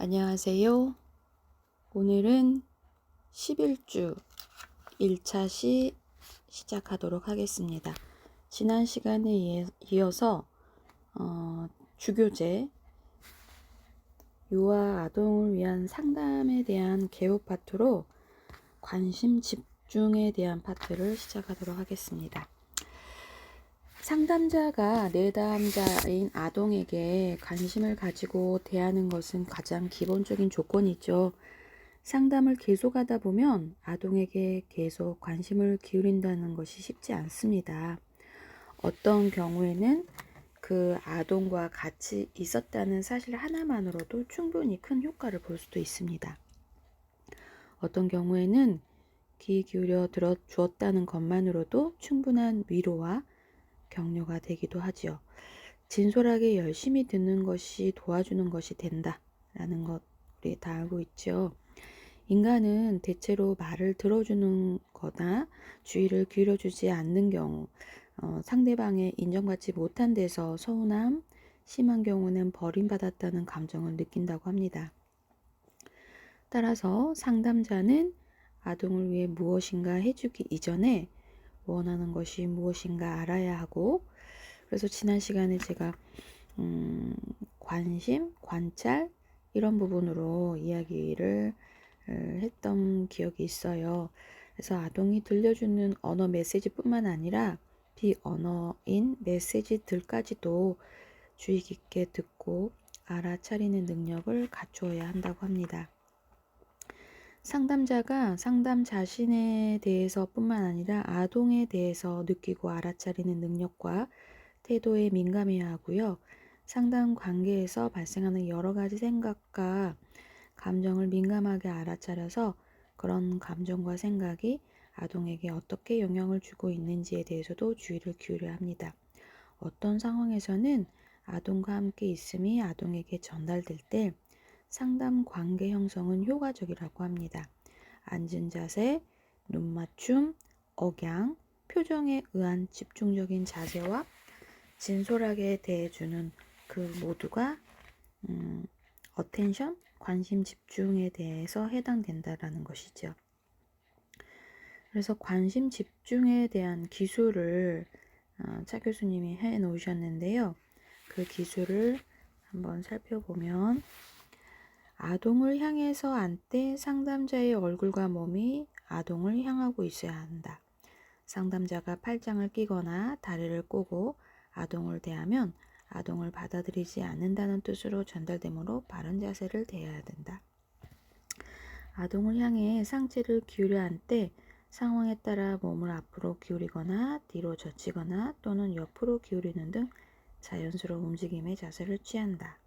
안녕하세요. 오늘은 11주 1차 시 시작하도록 하겠습니다. 지난 시간에 이어서 주교제 유아 아동을 위한 상담에 대한 개요 파트로 관심 집중에 대한 파트를 시작하도록 하겠습니다. 상담자가 내담자인 아동에게 관심을 가지고 대하는 것은 가장 기본적인 조건이죠. 상담을 계속하다 보면 아동에게 계속 관심을 기울인다는 것이 쉽지 않습니다. 어떤 경우에는 그 아동과 같이 있었다는 사실 하나만으로도 충분히 큰 효과를 볼 수도 있습니다. 어떤 경우에는 귀 기울여 들어주었다는 것만으로도 충분한 위로와 격려가 되기도 하지요. 진솔하게 열심히 듣는 것이 도와주는 것이 된다라는 것 우리 다 알고 있죠. 인간은 대체로 말을 들어주는 거나 주의를 기울여주지 않는 경우, 상대방의 인정받지 못한 데서 서운함, 심한 경우는 버림받았다는 감정을 느낀다고 합니다. 따라서 상담자는 아동을 위해 무엇인가 해주기 이전에 원하는 것이 무엇인가 알아야 하고, 그래서 지난 시간에 제가 관심, 관찰 이런 부분으로 이야기를 했던 기억이 있어요. 그래서 아동이 들려주는 언어 메시지뿐만 아니라 비언어인 메시지들까지도 주의 깊게 듣고 알아차리는 능력을 갖추어야 한다고 합니다. 상담자가 상담 자신에 대해서뿐만 아니라 아동에 대해서 느끼고 알아차리는 능력과 태도에 민감해야 하고요. 상담 관계에서 발생하는 여러 가지 생각과 감정을 민감하게 알아차려서 그런 감정과 생각이 아동에게 어떻게 영향을 주고 있는지에 대해서도 주의를 기울여야 합니다. 어떤 상황에서는 아동과 함께 있음이 아동에게 전달될 때 상담 관계 형성은 효과적이라고 합니다. 앉은 자세, 눈 맞춤, 억양, 표정에 의한 집중적인 자세와 진솔하게 대해주는 그 모두가 어텐션, 관심 집중에 대해서 해당된다라는 것이죠. 그래서 관심 집중에 대한 기술을 차 교수님이 해 놓으셨는데요. 그 기술을 한번 살펴보면 아동을 향해서 앉되 상담자의 얼굴과 몸이 아동을 향하고 있어야 한다. 상담자가 팔짱을 끼거나 다리를 꼬고 아동을 대하면 아동을 받아들이지 않는다는 뜻으로 전달되므로 바른 자세를 대해야 된다. 아동을 향해 상체를 기울여 앉되 상황에 따라 몸을 앞으로 기울이거나 뒤로 젖히거나 또는 옆으로 기울이는 등 자연스러운 움직임의 자세를 취한다.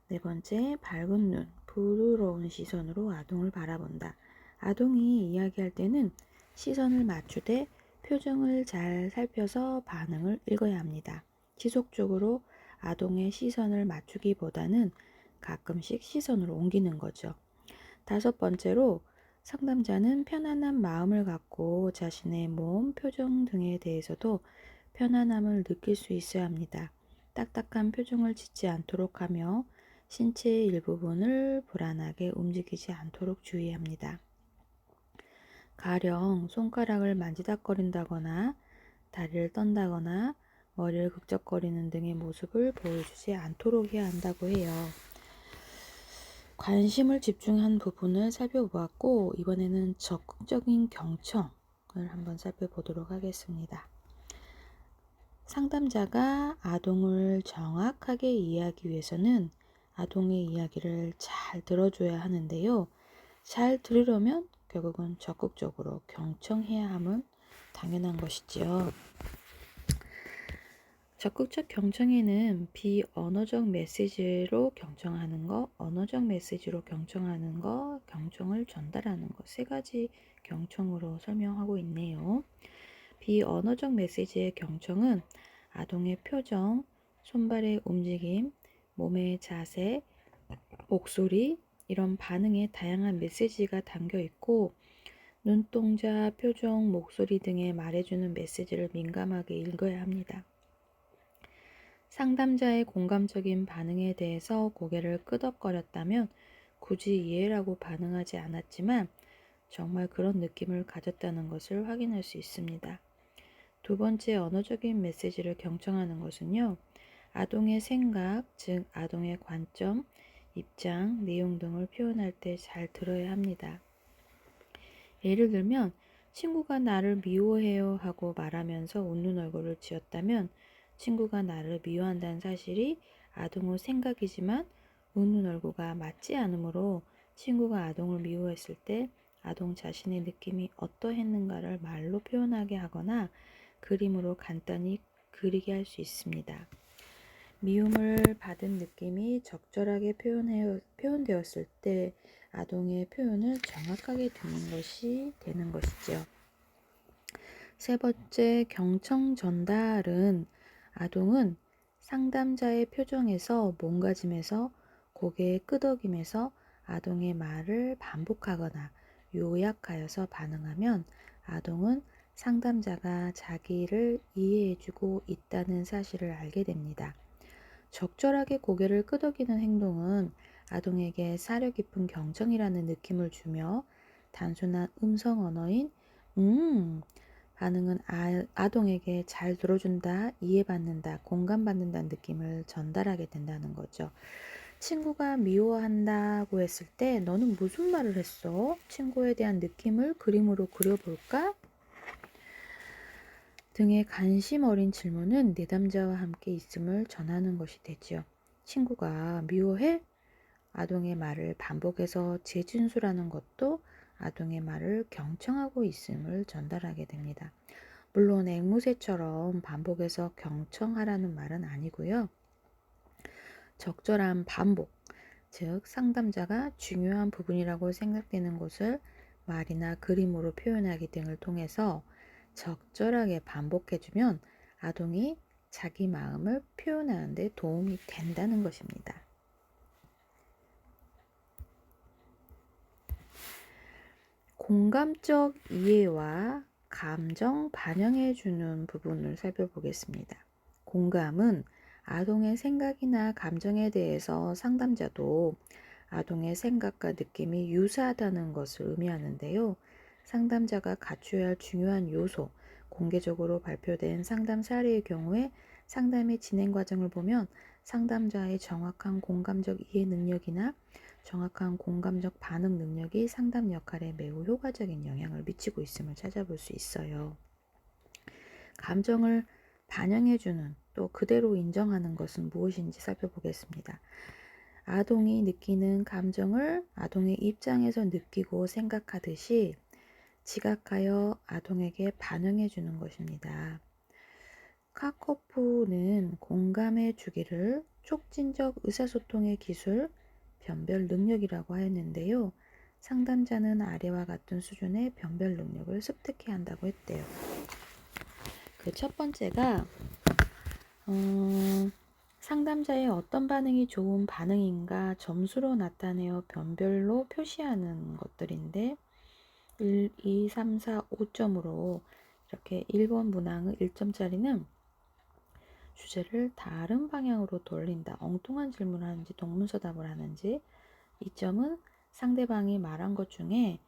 네 번째, 밝은 눈, 부드러운 시선으로 아동을 바라본다. 아동이 이야기할 때는 시선을 맞추되 표정을 잘 살펴서 반응을 읽어야 합니다. 지속적으로 아동의 시선을 맞추기보다는 가끔씩 시선을 옮기는 거죠. 다섯 번째로 상담자는 편안한 마음을 갖고 자신의 몸, 표정 등에 대해서도 편안함을 느낄 수 있어야 합니다. 딱딱한 표정을 짓지 않도록 하며 신체의 일부분을 불안하게 움직이지 않도록 주의합니다. 가령 손가락을 만지작거린다거나 다리를 떤다거나 머리를 극적거리는 등의 모습을 보여주지 않도록 해야 한다고 해요. 관심을 집중한 부분을 살펴보았고 이번에는 적극적인 경청을 한번 살펴보도록 하겠습니다. 상담자가 아동을 정확하게 이해하기 위해서는 아동의 이야기를 잘 들어줘야 하는데요. 잘 들으려면 결국은 적극적으로 경청해야 함은 당연한 것이지요. 적극적 경청에는 비언어적 메시지로 경청하는 것, 언어적 메시지로 경청하는 것, 경청을 전달하는 것, 세 가지 경청으로 설명하고 있네요. 비언어적 메시지의 경청은 아동의 표정, 손발의 움직임, 몸의 자세, 목소리, 이런 반응에 다양한 메시지가 담겨 있고 눈동자, 표정, 목소리 등에 말해주는 메시지를 민감하게 읽어야 합니다. 상담자의 공감적인 반응에 대해서 고개를 끄덕거렸다면 굳이 이해라고 반응하지 않았지만 정말 그런 느낌을 가졌다는 것을 확인할 수 있습니다. 두 번째, 언어적인 메시지를 경청하는 것은요. 아동의 생각, 즉 아동의 관점, 입장, 내용 등을 표현할 때 잘 들어야 합니다. 예를 들면 친구가 나를 미워해요 하고 말하면서 웃는 얼굴을 지었다면 친구가 나를 미워한다는 사실이 아동의 생각이지만 웃는 얼굴과 맞지 않으므로 친구가 아동을 미워했을 때 아동 자신의 느낌이 어떠했는가를 말로 표현하게 하거나 그림으로 간단히 그리게 할 수 있습니다. 미움을 받은 느낌이 적절하게 표현되었을 때 아동의 표현을 정확하게 듣는 것이 되는 것이죠. 세 번째, 경청 전달은 아동은 상담자의 표정에서 몸가짐에서 고개 끄덕임에서 아동의 말을 반복하거나 요약하여서 반응하면 아동은 상담자가 자기를 이해해주고 있다는 사실을 알게 됩니다. 적절하게 고개를 끄덕이는 행동은 아동에게 사려 깊은 경청이라는 느낌을 주며 단순한 음성 언어인 반응은 아동에게 잘 들어준다, 이해받는다, 공감받는다는 느낌을 전달하게 된다는 거죠. 친구가 미워한다고 했을 때 너는 무슨 말을 했어? 친구에 대한 느낌을 그림으로 그려볼까? 등의 관심 어린 질문은 내담자와 함께 있음을 전하는 것이 되지요. 친구가 미워해? 아동의 말을 반복해서 재진술하는 것도 아동의 말을 경청하고 있음을 전달하게 됩니다. 물론 앵무새처럼 반복해서 경청하라는 말은 아니고요. 적절한 반복, 즉 상담자가 중요한 부분이라고 생각되는 것을 말이나 그림으로 표현하기 등을 통해서 적절하게 반복해주면 아동이 자기 마음을 표현하는 데 도움이 된다는 것입니다. 공감적 이해와 감정 반영해주는 부분을 살펴보겠습니다. 공감은 아동의 생각이나 감정에 대해서 상담자도 아동의 생각과 느낌이 유사하다는 것을 의미하는데요. 상담자가 갖춰야 할 중요한 요소, 공개적으로 발표된 상담 사례의 경우에 상담의 진행 과정을 보면 상담자의 정확한 공감적 이해 능력이나 정확한 공감적 반응 능력이 상담 역할에 매우 효과적인 영향을 미치고 있음을 찾아볼 수 있어요. 감정을 반영해주는 또 그대로 인정하는 것은 무엇인지 살펴보겠습니다. 아동이 느끼는 감정을 아동의 입장에서 느끼고 생각하듯이 지각하여 아동에게 반영해 주는 것입니다. 카코프는 공감해 주기를 촉진적 의사소통의 기술, 변별 능력이라고 하였는데요. 상담자는 아래와 같은 수준의 변별 능력을 습득해야 한다고 했대요. 그 첫 번째가 상담자의 어떤 반응이 좋은 반응인가 점수로 나타내어 변별로 표시하는 것들인데 1, 2, 3, 4, 5점으로 이렇게 1번 문항의 1점짜리는 주제를 다른 방향으로 돌린다. 엉뚱한 질문을 하는지 동문서답을 하는지 2점은 상대방이 말한 것 중에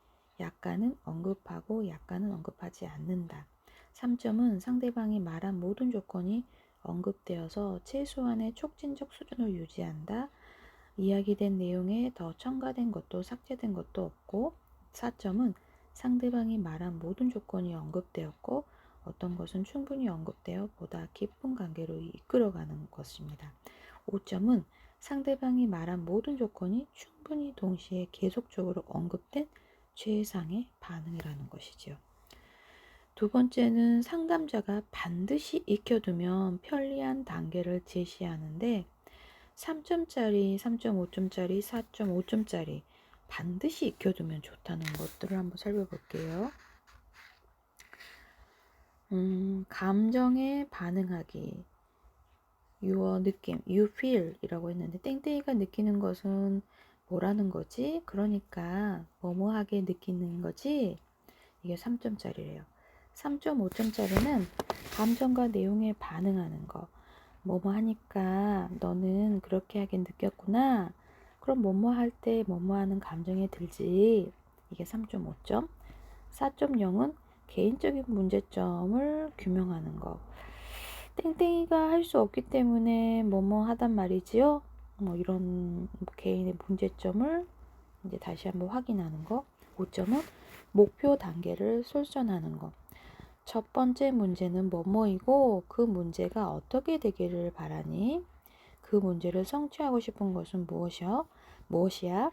약간은 언급하고 약간은 언급하지 않는다. 3점은 상대방이 말한 모든 조건이 언급되어서 최소한의 촉진적 수준을 유지한다. 이야기된 내용에 더 첨가된 것도 삭제된 것도 없고 4점은 상대방이 말한 모든 조건이 언급되었고 어떤 것은 충분히 언급되어 보다 깊은 관계로 이끌어가는 것입니다. 5점은 상대방이 말한 모든 조건이 충분히 동시에 계속적으로 언급된 최상의 반응이라는 것이죠. 두 번째는 상담자가 반드시 익혀두면 편리한 단계를 제시하는데 3점짜리, 3.5점짜리, 4.5점짜리 반드시 익혀두면 좋다는 것들을 한번 살펴볼게요. 감정에 반응하기, your 느낌, you feel 이라고 했는데 땡땡이가 느끼는 것은 뭐라는 거지? 그러니까 뭐뭐하게 느끼는 거지? 이게 3점짜리래요. 3.5점짜리는 감정과 내용에 반응하는 거. 뭐뭐 하니까 너는 그렇게 하긴 느꼈구나. 그럼 뭐뭐 할 때 뭐뭐 하는 감정이 들지. 이게 3.5점. 4.0은 개인적인 문제점을 규명하는 거. 땡땡이가 할 수 없기 때문에 뭐뭐 하단 말이지요. 뭐 이런 개인의 문제점을 이제 다시 한번 확인하는 거. 5점은 목표 단계를 솔선하는 거. 첫 번째 문제는 뭐뭐이고 그 문제가 어떻게 되기를 바라니? 그 문제를 성취하고 싶은 것은 무엇이야?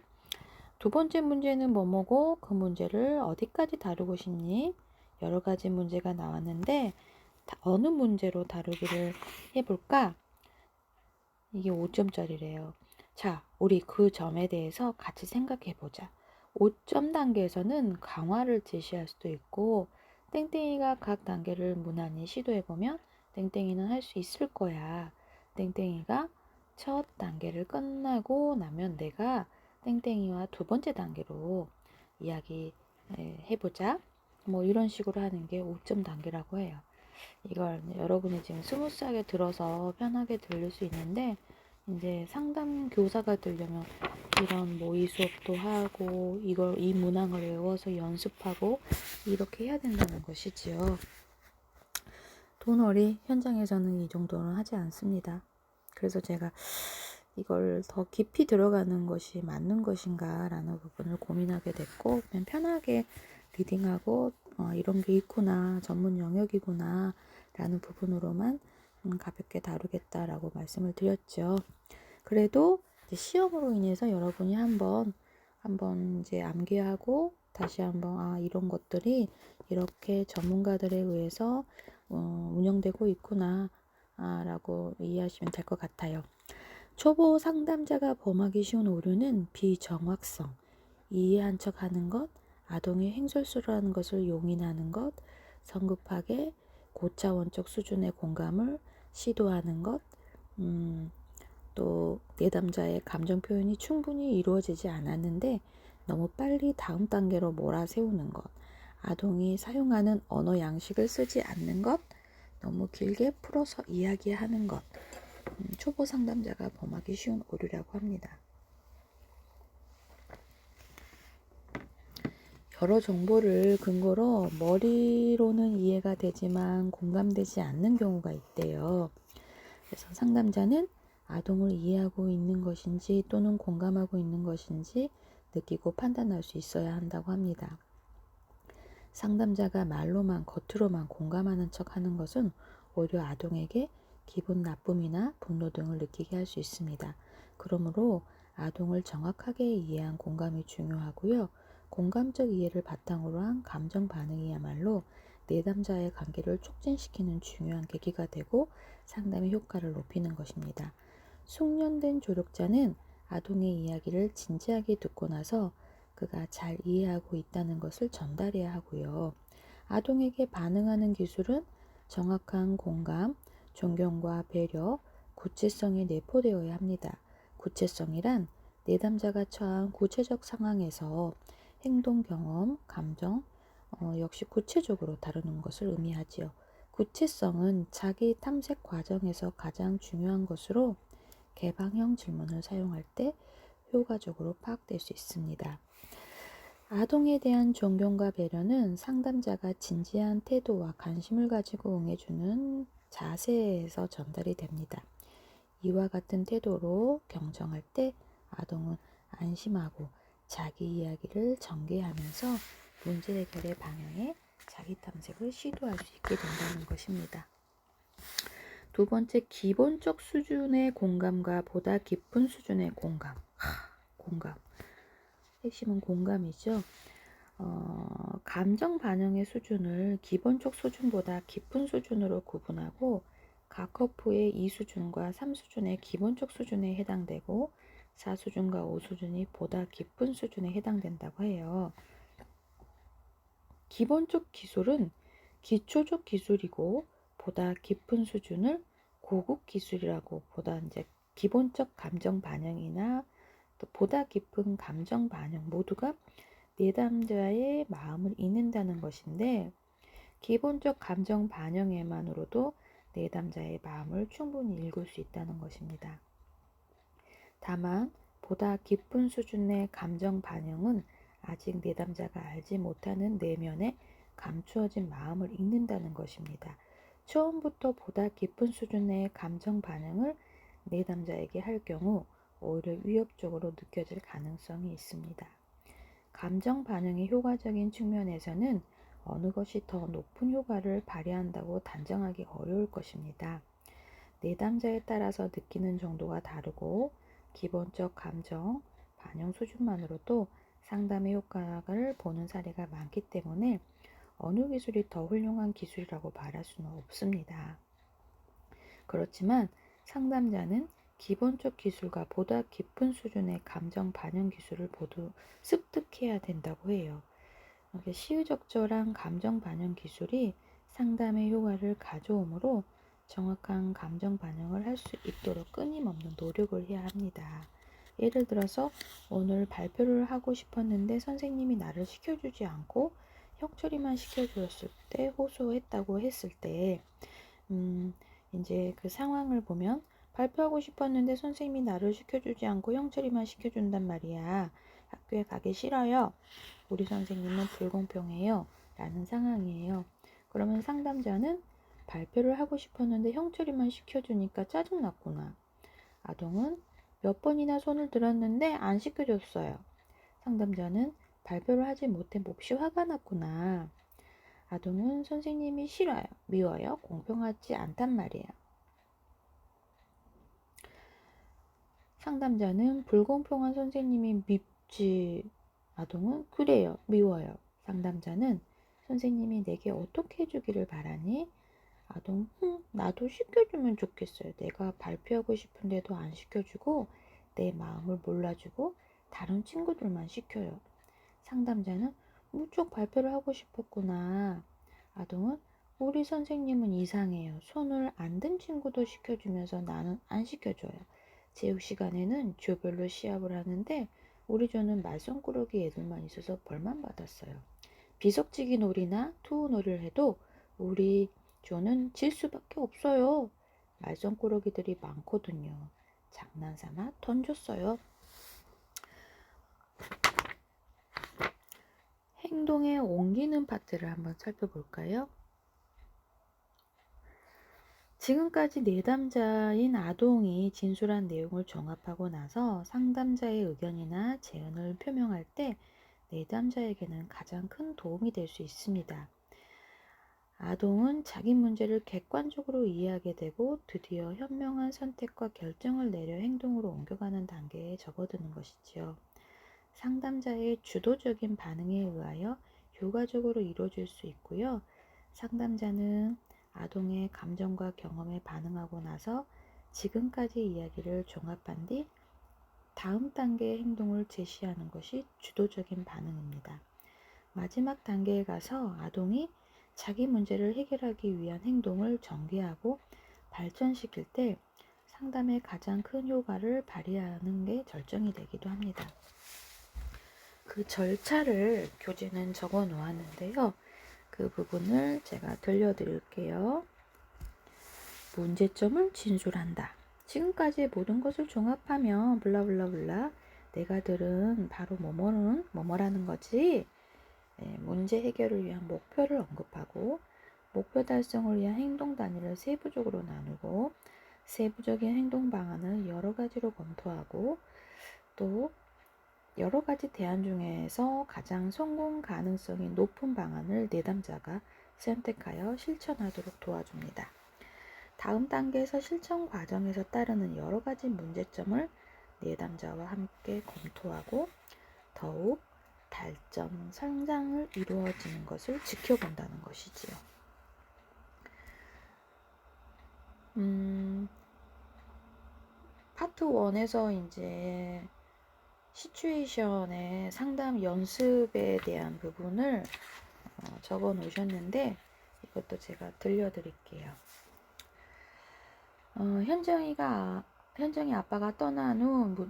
두 번째 문제는 뭐뭐고 그 문제를 어디까지 다루고 싶니? 여러 가지 문제가 나왔는데 어느 문제로 다루기를 해볼까? 이게 5점짜리래요. 자, 우리 그 점에 대해서 같이 생각해 보자. 5점 단계에서는 강화를 제시할 수도 있고 땡땡이가 각 단계를 무난히 시도해 보면 땡땡이는 할 수 있을 거야. 땡땡이가 첫 단계를 끝나고 나면 내가 땡땡이와 두 번째 단계로 이야기 해보자. 뭐 이런 식으로 하는 게 5점 단계라고 해요. 이걸 여러분이 지금 스무스하게 들어서 편하게 들릴 수 있는데 이제 상담 교사가 되려면 이런 모의 수업도 하고 이 문항을 외워서 연습하고 이렇게 해야 된다는 것이지요. 도너리 현장에서는 이 정도는 하지 않습니다. 그래서 제가 이걸 더 깊이 들어가는 것이 맞는 것인가 라는 부분을 고민하게 됐고 그냥 편하게 리딩하고 이런 게 있구나 전문 영역이구나 라는 부분으로만 가볍게 다루겠다라고 말씀을 드렸죠. 그래도 이제 시험으로 인해서 여러분이 한번 이제 암기하고 다시 한번 이런 것들이 이렇게 전문가들에 의해서 운영되고 있구나 라고 이해하시면 될 것 같아요. 초보 상담자가 범하기 쉬운 오류는 비정확성, 이해한 척 하는 것, 아동이 횡설수설하는 것을 용인하는 것, 성급하게 고차원적 수준의 공감을 시도하는 것, 또 내담자의 감정 표현이 충분히 이루어지지 않았는데 너무 빨리 다음 단계로 몰아세우는 것, 아동이 사용하는 언어 양식을 쓰지 않는 것, 너무 길게 풀어서 이야기하는 것, 초보 상담자가 범하기 쉬운 오류라고 합니다. 여러 정보를 근거로 머리로는 이해가 되지만 공감되지 않는 경우가 있대요. 그래서 상담자는 아동을 이해하고 있는 것인지 또는 공감하고 있는 것인지 느끼고 판단할 수 있어야 한다고 합니다. 상담자가 말로만 겉으로만 공감하는 척 하는 것은 오히려 아동에게 기분 나쁨이나 분노 등을 느끼게 할 수 있습니다. 그러므로 아동을 정확하게 이해한 공감이 중요하고요. 공감적 이해를 바탕으로 한 감정 반응이야말로 내담자의 관계를 촉진시키는 중요한 계기가 되고 상담의 효과를 높이는 것입니다. 숙련된 조력자는 아동의 이야기를 진지하게 듣고 나서 그가 잘 이해하고 있다는 것을 전달해야 하고요. 아동에게 반응하는 기술은 정확한 공감, 존경과 배려, 구체성이 내포되어야 합니다. 구체성이란 내담자가 처한 구체적 상황에서 행동, 경험, 감정 역시 구체적으로 다루는 것을 의미하지요. 구체성은 자기 탐색 과정에서 가장 중요한 것으로 개방형 질문을 사용할 때 효과적으로 파악될 수 있습니다. 아동에 대한 존경과 배려는 상담자가 진지한 태도와 관심을 가지고 응해주는 자세에서 전달이 됩니다. 이와 같은 태도로 경청할 때 아동은 안심하고 자기 이야기를 전개하면서 문제 해결의 방향에 자기 탐색을 시도할 수 있게 된다는 것입니다. 두 번째, 기본적 수준의 공감과 보다 깊은 수준의 공감. 공감. 핵심은 공감이죠. 감정 반영의 수준을 기본적 수준보다 깊은 수준으로 구분하고 각 커프의 2수준과 3수준의 기본적 수준에 해당되고 4수준과 5수준이 보다 깊은 수준에 해당된다고 해요. 기본적 기술은 기초적 기술이고 보다 깊은 수준을 고급 기술이라고 보다 이제 기본적 감정 반영이나 또 보다 깊은 감정 반영 모두가 내담자의 마음을 읽는다는 것인데 기본적 감정 반영에만으로도 내담자의 마음을 충분히 읽을 수 있다는 것입니다. 다만 보다 깊은 수준의 감정 반영은 아직 내담자가 알지 못하는 내면의 감추어진 마음을 읽는다는 것입니다. 처음부터 보다 깊은 수준의 감정 반응을 내담자에게 할 경우 오히려 위협적으로 느껴질 가능성이 있습니다. 감정 반응의 효과적인 측면에서는 어느 것이 더 높은 효과를 발휘한다고 단정하기 어려울 것입니다. 내담자에 따라서 느끼는 정도가 다르고 기본적 감정, 반영 수준만으로도 상담의 효과를 보는 사례가 많기 때문에 어느 기술이 더 훌륭한 기술이라고 말할 수는 없습니다. 그렇지만 상담자는 기본적 기술과 보다 깊은 수준의 감정 반영 기술을 모두 습득해야 된다고 해요. 시의적절한 감정 반영 기술이 상담의 효과를 가져오므로 정확한 감정 반영을 할 수 있도록 끊임없는 노력을 해야 합니다. 예를 들어서 오늘 발표를 하고 싶었는데 선생님이 나를 시켜주지 않고 형처리만 시켜주었을 때 호소했다고 했을 때 이제 그 상황을 보면 발표하고 싶었는데 선생님이 나를 시켜주지 않고 형처리만 시켜준단 말이야. 학교에 가기 싫어요. 우리 선생님은 불공평해요. 라는 상황이에요. 그러면 상담자는 발표를 하고 싶었는데 형처리만 시켜주니까 짜증났구나. 아동은 몇 번이나 손을 들었는데 안 시켜줬어요. 상담자는 발표를 하지 못해 몹시 화가 났구나. 아동은 선생님이 싫어요, 미워요, 공평하지 않단 말이에요. 상담자는 불공평한 선생님이 밉지. 아동은 그래요, 미워요. 상담자는 선생님이 내게 어떻게 해주기를 바라니? 아동, 나도 시켜주면 좋겠어요. 내가 발표하고 싶은데도 안 시켜주고 내 마음을 몰라주고 다른 친구들만 시켜요. 상담자는 무척 발표를 하고 싶었구나. 아동은 우리 선생님은 이상해요. 손을 안 든 친구도 시켜주면서 나는 안 시켜줘요. 체육 시간에는 조별로 시합을 하는데 우리 조는 말썽꾸러기 애들만 있어서 벌만 받았어요. 비석치기 놀이나 투우 놀이를 해도 우리 조는 질 수밖에 없어요. 말썽꾸러기들이 많거든요. 장난삼아 던졌어요. 행동에 옮기는 파트를 한번 살펴볼까요? 지금까지 내담자인 아동이 진술한 내용을 종합하고 나서 상담자의 의견이나 제안을 표명할 때 내담자에게는 가장 큰 도움이 될 수 있습니다. 아동은 자기 문제를 객관적으로 이해하게 되고 드디어 현명한 선택과 결정을 내려 행동으로 옮겨가는 단계에 접어드는 것이지요. 상담자의 주도적인 반응에 의하여 효과적으로 이루어질 수 있고요. 상담자는 아동의 감정과 경험에 반응하고 나서 지금까지 이야기를 종합한 뒤 다음 단계의 행동을 제시하는 것이 주도적인 반응입니다. 마지막 단계에 가서 아동이 자기 문제를 해결하기 위한 행동을 전개하고 발전시킬 때 상담의 가장 큰 효과를 발휘하는 게 절정이 되기도 합니다. 그 절차를 교재는 적어 놓았는데요. 그 부분을 제가 들려드릴게요. 문제점을 진술한다. 지금까지의 모든 것을 종합하면 블라블라블라 내가 들은 바로 뭐뭐는 뭐뭐라는 거지. 문제 해결을 위한 목표를 언급하고 목표 달성을 위한 행동 단위를 세부적으로 나누고 세부적인 행동 방안을 여러 가지로 검토하고 또 여러 가지 대안 중에서 가장 성공 가능성이 높은 방안을 내담자가 선택하여 실천하도록 도와줍니다. 다음 단계에서 실천 과정에서 따르는 여러 가지 문제점을 내담자와 함께 검토하고 더욱 발전, 성장을 이루어지는 것을 지켜본다는 것이지요. 파트 1에서 이제 시츄에이션의 상담 연습에 대한 부분을 적어 놓으셨는데 이것도 제가 들려드릴게요. 현정이 아빠가 떠난 후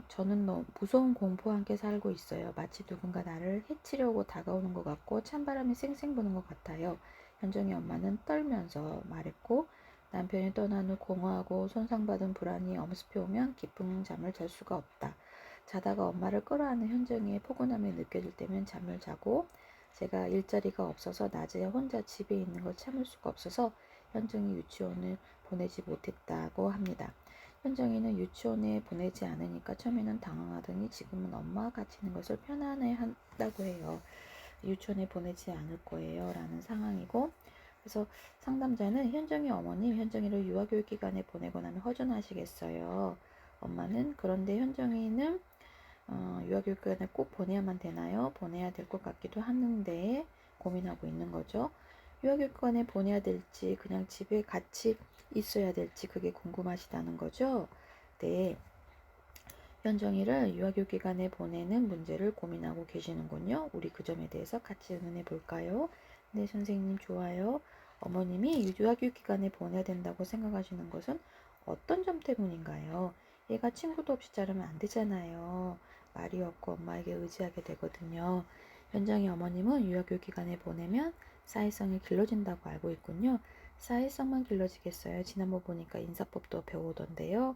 저는 너무 무서운 공포와 함께 살고 있어요. 마치 누군가 나를 해치려고 다가오는 것 같고 찬바람이 쌩쌩 부는 것 같아요. 현정이 엄마는 떨면서 말했고 남편이 떠난 후 공허하고 손상받은 불안이 엄습해 오면 깊은 잠을 잘 수가 없다. 자다가 엄마를 끌어안는 현정이의 포근함이 느껴질 때면 잠을 자고 제가 일자리가 없어서 낮에 혼자 집에 있는 걸 참을 수가 없어서 현정이 유치원을 보내지 못했다고 합니다. 현정이는 유치원에 보내지 않으니까 처음에는 당황하더니 지금은 엄마와 같이 있는 것을 편안해 한다고 해요. 유치원에 보내지 않을 거예요 라는 상황이고, 그래서 상담자는 현정이 어머님, 현정이를 유아교육기관에 보내고 나면 허전하시겠어요. 엄마는 그런데 현정이는 유아교육기관에 꼭 보내야만 되나요? 보내야 될 것 같기도 하는데 고민하고 있는 거죠. 유아교육기관에 보내야 될지 그냥 집에 같이 있어야 될지 그게 궁금하시다는 거죠. 네. 현정이를 유아교육기관에 보내는 문제를 고민하고 계시는군요. 우리 그 점에 대해서 같이 의논해 볼까요? 네, 선생님 좋아요. 어머님이 유아교육기관에 보내야 된다고 생각하시는 것은 어떤 점 때문인가요? 얘가 친구도 없이 자르면 안 되잖아요. 말이 없고 엄마에게 의지하게 되거든요. 현정이 어머님은 유아교육기관에 보내면 사회성이 길러진다고 알고 있군요. 사회성만 길러지겠어요? 지난번 보니까 인사법도 배우던데요.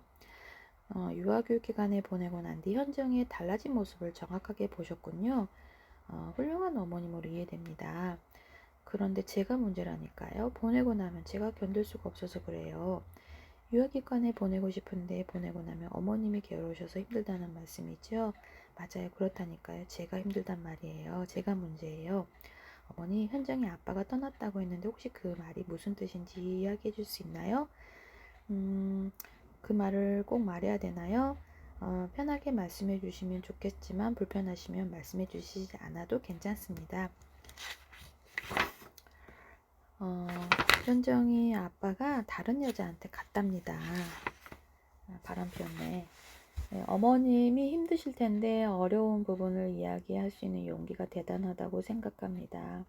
유아교육기관에 보내고 난 뒤 현정이의 달라진 모습을 정확하게 보셨군요. 훌륭한 어머님으로 이해됩니다. 그런데 제가 문제라니까요. 보내고 나면 제가 견딜 수가 없어서 그래요. 유아기관에 보내고 싶은데 보내고 나면 어머님이 괴로우셔서 힘들다는 말씀이죠. 맞아요. 그렇다니까요. 제가 힘들단 말이에요. 제가 문제예요. 어머니, 현정이 아빠가 떠났다고 했는데 혹시 그 말이 무슨 뜻인지 이야기해 줄 수 있나요? 그 말을 꼭 말해야 되나요? 편하게 말씀해 주시면 좋겠지만 불편하시면 말씀해 주시지 않아도 괜찮습니다. 현정이 아빠가 다른 여자한테 갔답니다. 바람 피웠네. 네, 어머님이 힘드실 텐데 어려운 부분을 이야기할 수 있는 용기가 대단하다고 생각합니다.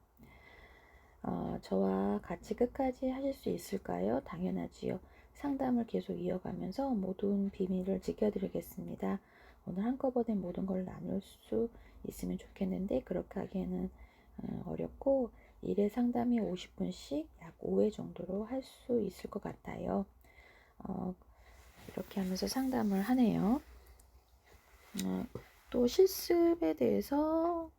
저와 같이 끝까지 하실 수 있을까요? 당연하지요. 상담을 계속 이어가면서 모든 비밀을 지켜드리겠습니다. 오늘 한꺼번에 모든 걸 나눌 수 있으면 좋겠는데 그렇게 하기에는 어렵고 1회 상담이 50분씩 약 5회 정도로 할 수 있을 것 같아요. 이렇게 하면서 상담을 하네요. 또 실습에 대해서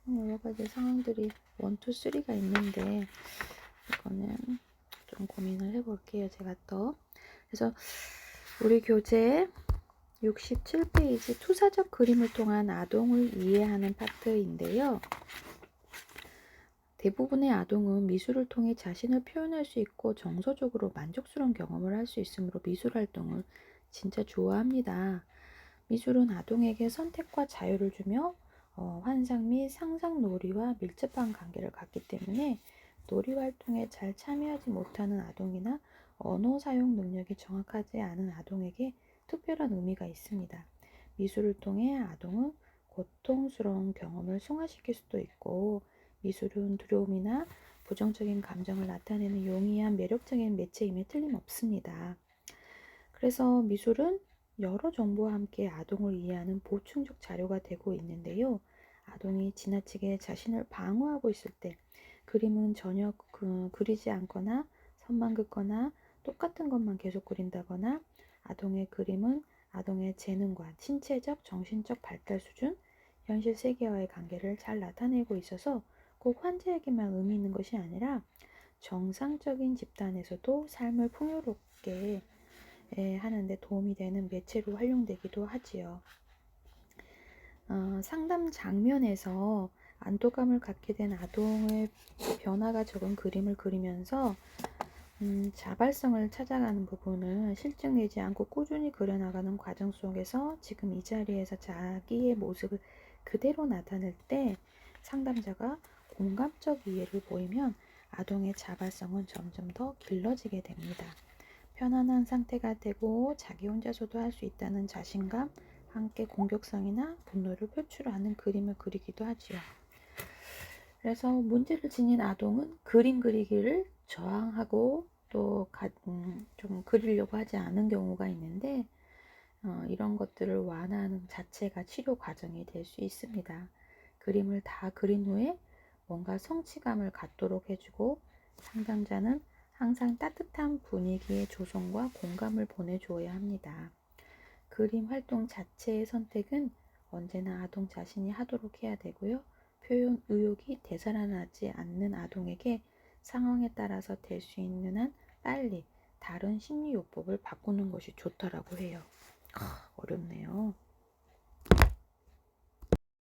여러 가지 상황들이 1, 2, 3가 있는데 이거는 좀 고민을 해볼게요. 제가 또. 그래서 우리 교재 67페이지 투사적 그림을 통한 아동을 이해하는 파트인데요. 대부분의 아동은 미술을 통해 자신을 표현할 수 있고 정서적으로 만족스러운 경험을 할 수 있으므로 미술 활동을 진짜 좋아합니다. 미술은 아동에게 선택과 자유를 주며 환상 및 상상 놀이와 밀접한 관계를 갖기 때문에 놀이 활동에 잘 참여하지 못하는 아동이나 언어 사용 능력이 정확하지 않은 아동에게 특별한 의미가 있습니다. 미술을 통해 아동은 고통스러운 경험을 승화시킬 수도 있고 미술은 두려움이나 부정적인 감정을 나타내는 용이한 매력적인 매체임에 틀림없습니다. 그래서 미술은 여러 정보와 함께 아동을 이해하는 보충적 자료가 되고 있는데요. 아동이 지나치게 자신을 방어하고 있을 때 그림은 전혀 그리지 않거나 선만 긋거나 똑같은 것만 계속 그린다거나 아동의 그림은 아동의 재능과 신체적, 정신적 발달 수준, 현실 세계와의 관계를 잘 나타내고 있어서 꼭 환자에게만 의미 있는 것이 아니라 정상적인 집단에서도 삶을 풍요롭게 하는데 도움이 되는 매체로 활용되기도 하지요. 상담 장면에서 안도감을 갖게 된 아동의 변화가 적은 그림을 그리면서 자발성을 찾아가는 부분을 실증내지 않고 꾸준히 그려나가는 과정 속에서 지금 이 자리에서 자기의 모습을 그대로 나타낼 때 상담자가 공감적 이해를 보이면 아동의 자발성은 점점 더 길러지게 됩니다. 편안한 상태가 되고 자기 혼자서도 할 수 있다는 자신감, 함께 공격성이나 분노를 표출하는 그림을 그리기도 하지요. 그래서 문제를 지닌 아동은 그림 그리기를 저항하고 또 좀 그리려고 하지 않은 경우가 있는데 이런 것들을 완화하는 자체가 치료 과정이 될 수 있습니다. 그림을 다 그린 후에 뭔가 성취감을 갖도록 해주고 상담자는 항상 따뜻한 분위기의 조성과 공감을 보내주어야 합니다. 그림 활동 자체의 선택은 언제나 아동 자신이 하도록 해야 되고요. 표현 의욕이 되살아나지 않는 아동에게 상황에 따라서 될 수 있는 한 빨리 다른 심리요법을 바꾸는 것이 좋다라고 해요. 어렵네요.